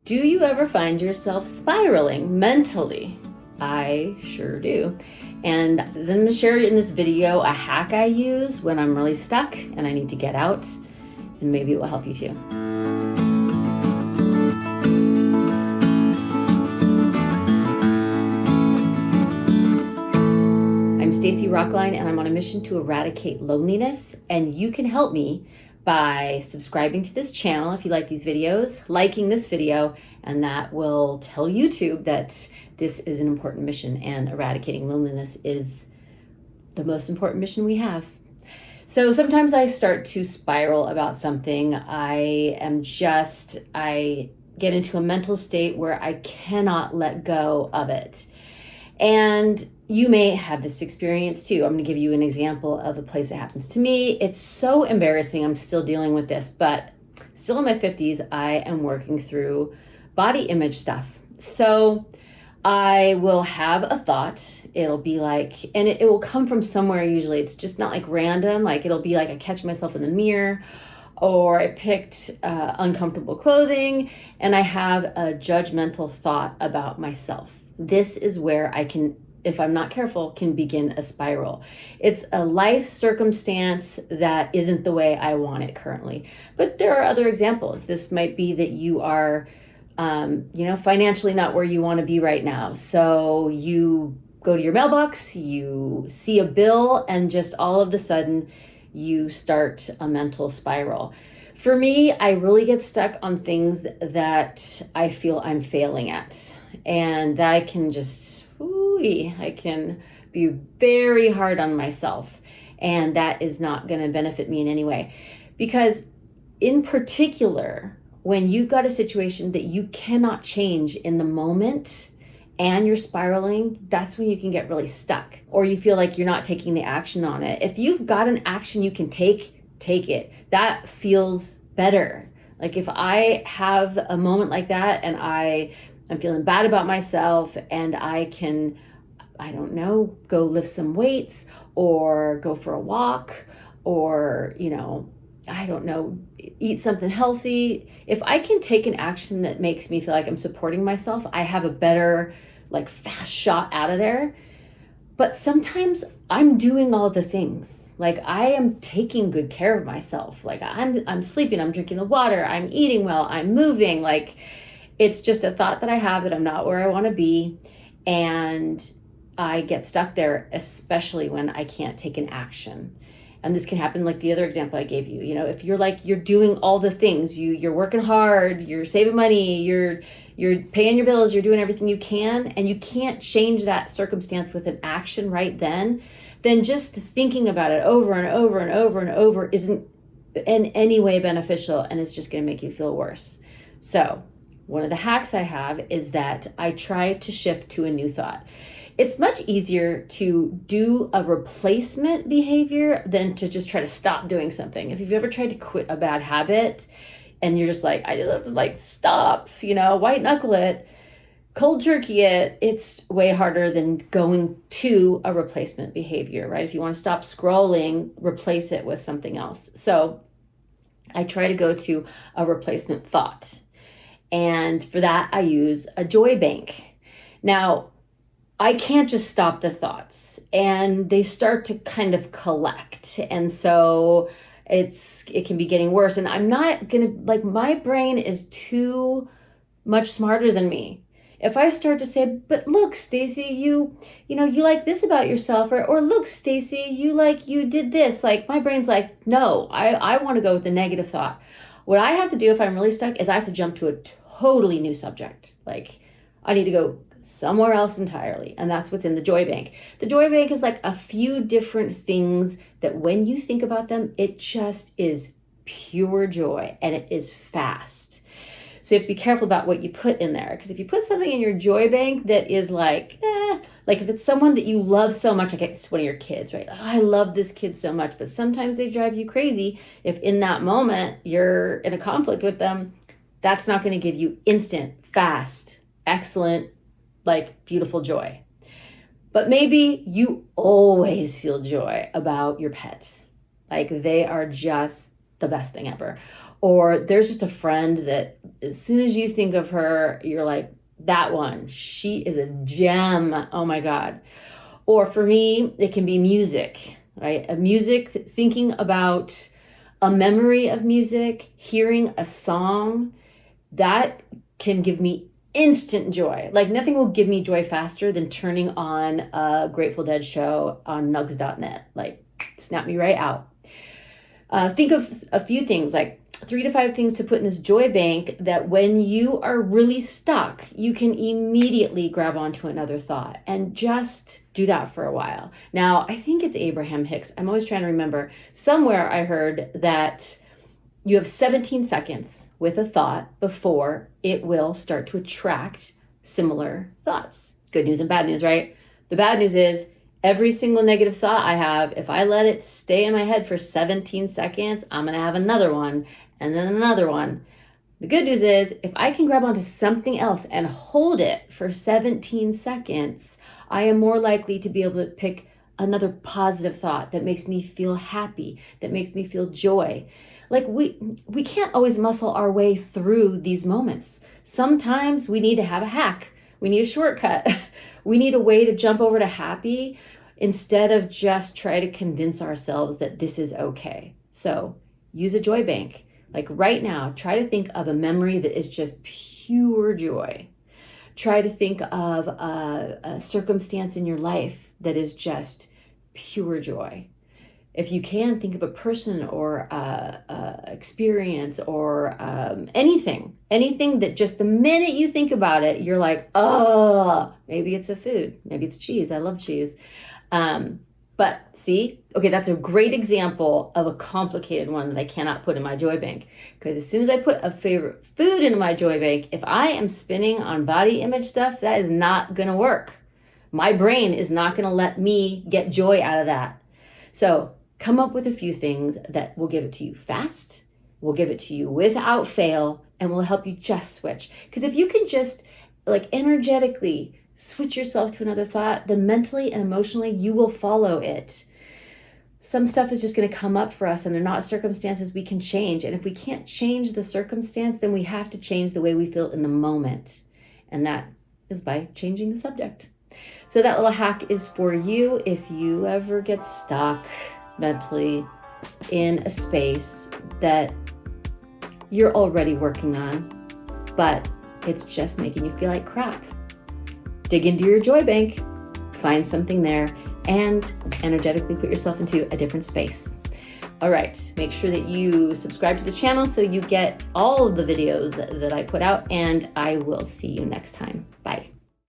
Do you ever find yourself spiraling mentally? I sure do. And then I'm going to share in this video a hack I use when I'm really stuck and I need to get out, and maybe it will help you too. I'm Stacy Rocklein, and I'm on a mission to eradicate loneliness, and you can help me by subscribing to this channel if you like these videos, liking this video, and that will tell YouTube that this is an important mission and eradicating loneliness is the most important mission we have. So sometimes I start to spiral about something. I get into a mental state where I cannot let go of it. And you may have this experience too. I'm going to give you an example of a place that happens to me. It's so embarrassing. I'm still dealing with this, but still in my 50s, I am working through body image stuff. So I will have a thought. It'll be like, and it will come from somewhere usually. It's just not like random. Like it'll be like I catch myself in the mirror, or I picked uncomfortable clothing, and I have a judgmental thought about myself. This is where I can, if I'm not careful, can begin a spiral. It's a life circumstance that isn't the way I want it currently. But there are other examples. This might be that you are, financially not where you want to be right now. So you go to your mailbox, you see a bill, and just all of a sudden you start a mental spiral. For me, I really get stuck on things that I feel I'm failing at. And I can I can be very hard on myself. And that is not going to benefit me in any way. Because in particular, when you've got a situation that you cannot change in the moment and you're spiraling, that's when you can get really stuck. Or you feel like you're not taking the action on it. If you've got an action you can take it. That feels better. Like if I have a moment like that and I'm feeling bad about myself and I can, go lift some weights or go for a walk or, eat something healthy. If I can take an action that makes me feel like I'm supporting myself, I have a better, fast shot out of there. But sometimes I'm doing all the things. Like I am taking good care of myself. Like I'm sleeping, I'm drinking the water, I'm eating well, I'm moving. Like it's just a thought that I have that I'm not where I want to be. And I get stuck there, especially when I can't take an action. And this can happen like the other example I gave you. If you're doing all the things, you're working hard, you're saving money, you're paying your bills, you're doing everything you can, and you can't change that circumstance with an action right then just thinking about it over and over and over and over isn't in any way beneficial, and it's just going to make you feel worse. So one of the hacks I have is that I try to shift to a new thought. It's much easier to do a replacement behavior than to just try to stop doing something. If you've ever tried to quit a bad habit and you're just like, I just have to stop, white knuckle it, cold turkey it, it's way harder than going to a replacement behavior, right? If you want to stop scrolling, replace it with something else. So I try to go to a replacement thought. And for that, I use a joy bank. Now, I can't just stop the thoughts, and they start to kind of collect. And so it can be getting worse. And I'm not going to, my brain is too much smarter than me. If I start to say, but look, Stacy, you like this about yourself, or look, Stacy, you did this. My brain's like, no, I want to go with the negative thought. What I have to do if I'm really stuck is I have to jump to a totally new subject. I need to go somewhere else entirely. And that's what's in the joy bank. The joy bank is a few different things that when you think about them, it just is pure joy, and it is fast. So you have to be careful about what you put in there, because if you put something in your joy bank that is like if it's someone that you love so much, it's one of your kids, right? Oh, I love this kid so much, but sometimes they drive you crazy. If in that moment you're in a conflict with them, that's not going to give you instant, fast, excellent, beautiful joy. But maybe you always feel joy about your pets. They are just the best thing ever. Or there's just a friend that as soon as you think of her, you're like, that one, she is a gem. Oh my God. Or for me, it can be music, right? A music, thinking about a memory of music, hearing a song, that can give me instant joy. Like nothing will give me joy faster than turning on a Grateful Dead show on nugs.net. Like snap me right out. Think of a few things, like 3 to 5 things to put in this joy bank that when you are really stuck, you can immediately grab onto another thought and just do that for a while. Now, I think it's Abraham Hicks. I'm always trying to remember. Somewhere I heard that you have 17 seconds with a thought before it will start to attract similar thoughts. Good news and bad news, right? The bad news is every single negative thought I have, if I let it stay in my head for 17 seconds, I'm going to have another one and then another one. The good news is if I can grab onto something else and hold it for 17 seconds, I am more likely to be able to pick another positive thought that makes me feel happy, that makes me feel joy. Like we can't always muscle our way through these moments. Sometimes we need to have a hack. We need a shortcut. We need a way to jump over to happy instead of just try to convince ourselves that this is okay. So use a joy bank. Like right now, try to think of a memory that is just pure joy. Try to think of a circumstance in your life that is just pure joy. If you can, think of a person or a experience or anything that just the minute you think about it, you're like, oh, maybe it's a food. Maybe it's cheese. I love cheese. But see, okay, that's a great example of a complicated one that I cannot put in my joy bank. Because as soon as I put a favorite food into my joy bank, if I am spinning on body image stuff, that is not going to work. My brain is not going to let me get joy out of that. So come up with a few things that will give it to you fast, will give it to you without fail, and will help you just switch. Because if you can just like energetically switch yourself to another thought, then mentally and emotionally you will follow it. Some stuff is just going to come up for us and they're not circumstances we can change. And if we can't change the circumstance, then we have to change the way we feel in the moment. And that is by changing the subject. So that little hack is for you if you ever get stuck mentally in a space that you're already working on, but it's just making you feel like crap. Dig into your joy bank, find something there, and energetically put yourself into a different space. All right, make sure that you subscribe to this channel so you get all of the videos that I put out, and I will see you next time.